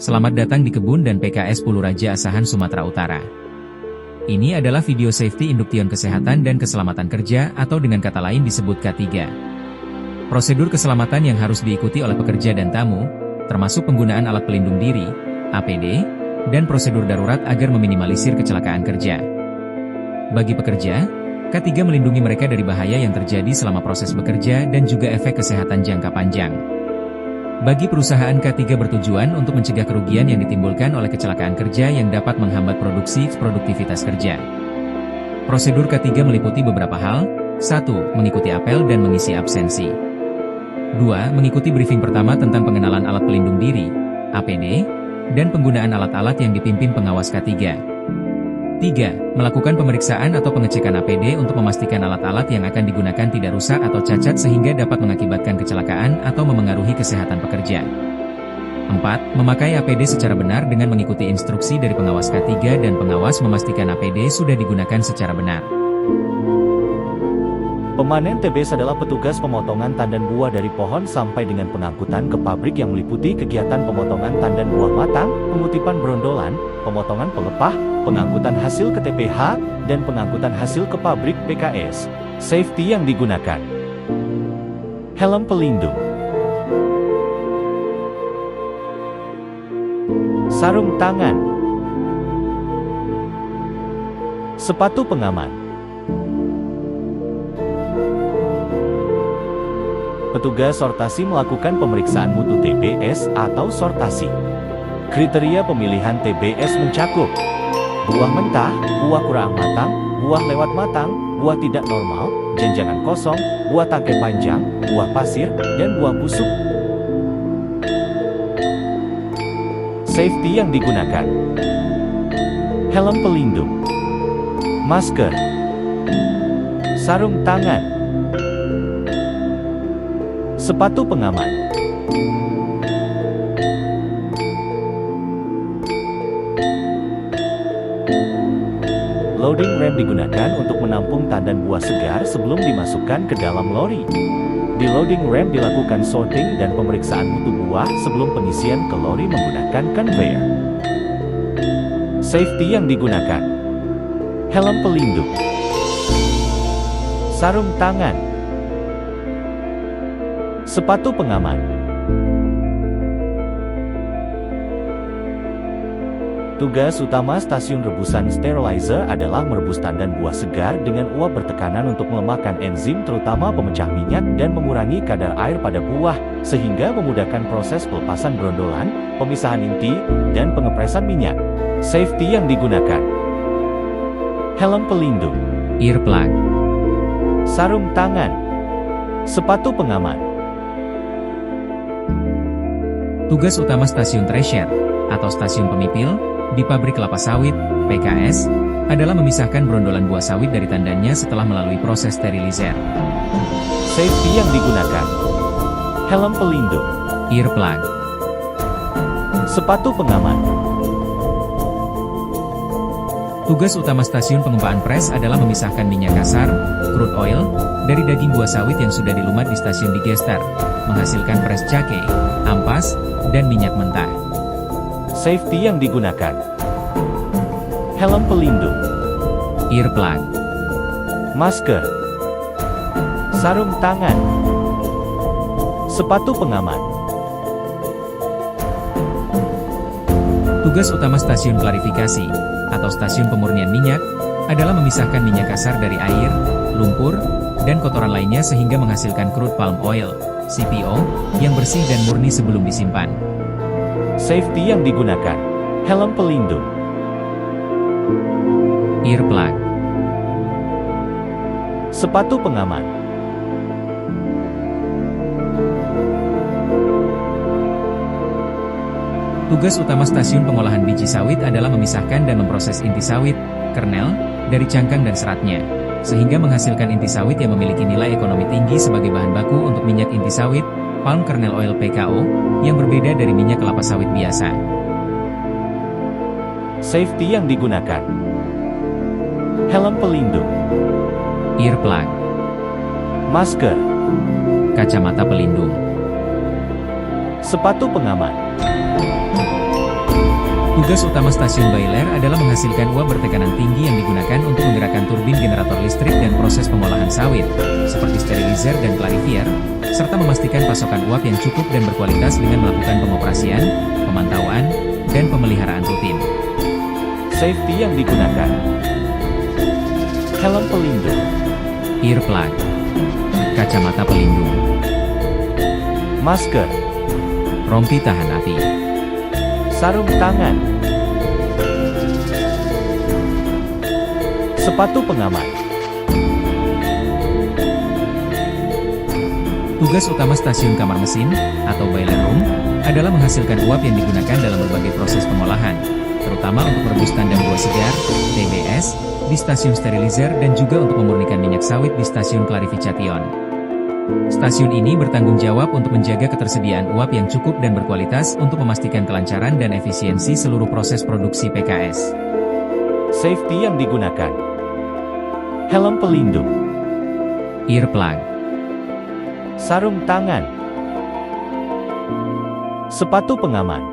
Selamat datang di kebun dan PKS Pulu Raja Asahan Sumatera Utara. Ini adalah video safety induktion kesehatan dan keselamatan kerja atau dengan kata lain disebut K3. Prosedur keselamatan yang harus diikuti oleh pekerja dan tamu, termasuk penggunaan alat pelindung diri, APD, dan prosedur darurat agar meminimalisir kecelakaan kerja. Bagi pekerja, K3 melindungi mereka dari bahaya yang terjadi selama proses bekerja dan juga efek kesehatan jangka panjang. Bagi perusahaan, K3 bertujuan untuk mencegah kerugian yang ditimbulkan oleh kecelakaan kerja yang dapat menghambat produktivitas kerja. Prosedur K3 meliputi beberapa hal. 1. Mengikuti apel dan mengisi absensi. 2. Mengikuti briefing pertama tentang pengenalan alat pelindung diri, APD, dan penggunaan alat-alat yang dipimpin pengawas K3. 3. Melakukan pemeriksaan atau pengecekan APD untuk memastikan alat-alat yang akan digunakan tidak rusak atau cacat sehingga dapat mengakibatkan kecelakaan atau memengaruhi kesehatan pekerja. 4. Memakai APD secara benar dengan mengikuti instruksi dari pengawas K3 dan pengawas memastikan APD sudah digunakan secara benar. Pemanen TBS adalah petugas pemotongan tandan buah dari pohon sampai dengan pengangkutan ke pabrik yang meliputi kegiatan pemotongan tandan buah matang, pengutipan brondolan, pemotongan pelepah, pengangkutan hasil ke TPH, dan pengangkutan hasil ke pabrik PKS. Safety yang digunakan: helm pelindung, sarung tangan, sepatu pengaman. Petugas sortasi melakukan pemeriksaan mutu TBS atau sortasi. Kriteria pemilihan TBS mencakup buah mentah, buah kurang matang, buah lewat matang, buah tidak normal, janjangan kosong, buah tangkai panjang, buah pasir, dan buah busuk. Safety yang digunakan: helm pelindung, masker, sarung tangan, sepatu pengaman. Loading ram digunakan untuk menampung tandan buah segar sebelum dimasukkan ke dalam lori. Di loading ram dilakukan sorting dan pemeriksaan mutu buah sebelum pengisian ke lori menggunakan conveyor. Safety yang digunakan: helm pelindung, sarung tangan, sepatu pengaman. Tugas utama stasiun rebusan sterilizer adalah merebus tandan buah segar dengan uap bertekanan untuk melemahkan enzim terutama pemecah minyak dan mengurangi kadar air pada buah, sehingga memudahkan proses pelepasan brondolan, pemisahan inti, dan pengepresan minyak. Safety yang digunakan: helm pelindung, Earplug, sarung tangan, sepatu pengaman. Tugas utama stasiun thresher atau stasiun pemipil di pabrik kelapa sawit, PKS, adalah memisahkan brondolan buah sawit dari tandannya setelah melalui proses sterilizer. Safety yang digunakan: helm pelindung, Earplug, sepatu pengaman. Tugas utama stasiun pengempaan pres adalah memisahkan minyak kasar, crude oil, dari daging buah sawit yang sudah dilumat di stasiun digester, menghasilkan pres cake, ampas, dan minyak mentah. Safety yang digunakan: helm pelindung, Earplug, masker, sarung tangan, sepatu pengaman. Tugas utama stasiun klarifikasi atau stasiun pemurnian minyak adalah memisahkan minyak kasar dari air, lumpur, dan kotoran lainnya sehingga menghasilkan crude palm oil, CPO, yang bersih dan murni sebelum disimpan. Safety yang digunakan: helm pelindung, Earplug, sepatu pengaman. Tugas utama stasiun pengolahan biji sawit adalah memisahkan dan memproses inti sawit, kernel, dari cangkang dan seratnya, sehingga menghasilkan inti sawit yang memiliki nilai ekonomi tinggi sebagai bahan baku untuk minyak inti sawit, palm kernel oil PKO, yang berbeda dari minyak kelapa sawit biasa. Safety yang digunakan: helm pelindung, Earplug, masker, kacamata pelindung, sepatu pengaman. Tugas utama stasiun boiler adalah menghasilkan uap bertekanan tinggi yang digunakan untuk menggerakkan turbin generator listrik dan proses pengolahan sawit, seperti sterilizer dan clarifier, serta memastikan pasokan uap yang cukup dan berkualitas dengan melakukan pengoperasian, pemantauan, dan pemeliharaan rutin. Safety yang digunakan: helm pelindung, Earplug, kacamata pelindung, masker, rompi tahan api, sarung tangan, sepatu pengaman. Tugas utama stasiun kamar mesin, atau boiler room, adalah menghasilkan uap yang digunakan dalam berbagai proses pengolahan, terutama untuk merebus tandang buah segar, TBS, di stasiun sterilizer dan juga untuk memurnikan minyak sawit di stasiun clarification. Stasiun ini bertanggung jawab untuk menjaga ketersediaan uap yang cukup dan berkualitas untuk memastikan kelancaran dan efisiensi seluruh proses produksi PKS. Safety yang digunakan: helm pelindung, Earplug, sarung tangan, sepatu pengaman.